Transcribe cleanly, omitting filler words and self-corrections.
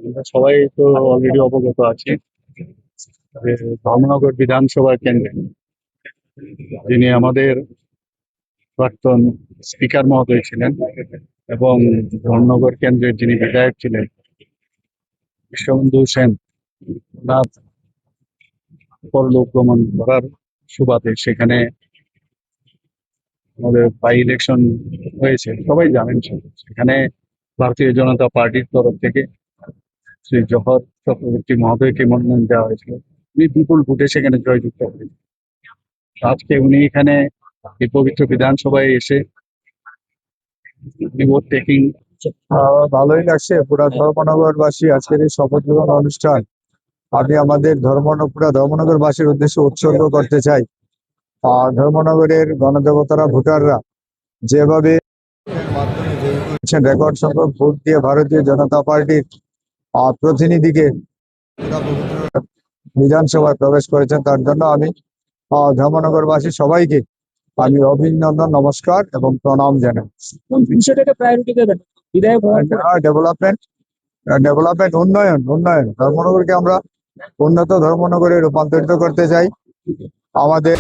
আমরা সবাই তো অলরেডি অবগত আছি যে ধর্মনগর বিধানসভা কেন্দ্রে যিনি আমাদের প্রাক্তন স্পিকার মহোদয় ছিলেন এবং ধর্মনগর কেন্দ্রের যিনি বিধায়ক ছিলেন বিশ্ববন্ধু সেন, ওনার পরলোক গমন করার সুবাদে সেখানে আমাদের বাই ইলেকশন হয়েছে, সবাই জানেন। সেখানে ভারতীয় জনতা পার্টির তরফ থেকে শ্রী জহর চক্রবর্তী মহোদয়কে মনোনয়ন দেওয়া হয়েছিল। উনি বিপুল ভোটে সেখানে জয়যুক্ত হয়েছেন। আজকে উনি এখানে এই পবিত্র বিধানসভায় এসে ভোট টেকিং। ভালোই লাগছে। পুরা ধর্মনগরবাসী আজকের এই শপথ গ্রহণ অনুষ্ঠান আমি আমাদের পুরা ধর্মনগরবাসীর উদ্দেশ্যে উৎসর্গ করতে চাই। ধর্মনগরের গণদেবতারা, ভোটাররা যেভাবে রেকর্ড সংখ্যক ভোট দিয়ে ভারতীয় জনতা পার্টির প্রতিনিধিকে বিধানসভায় প্রবেশ করেছেন, তার জন্য আমি ধর্মনগরবাসী সবাইকে আমি অভিনন্দন, নমস্কার এবং প্রণাম জানাই। বিষয়টাকে প্রায়োরিটি দেবেন ডেভেলপমেন্ট, উন্নয়ন। ধর্মনগরকে আমরা উন্নত ধর্মনগরে রূপান্তরিত করতে চাই। আমাদের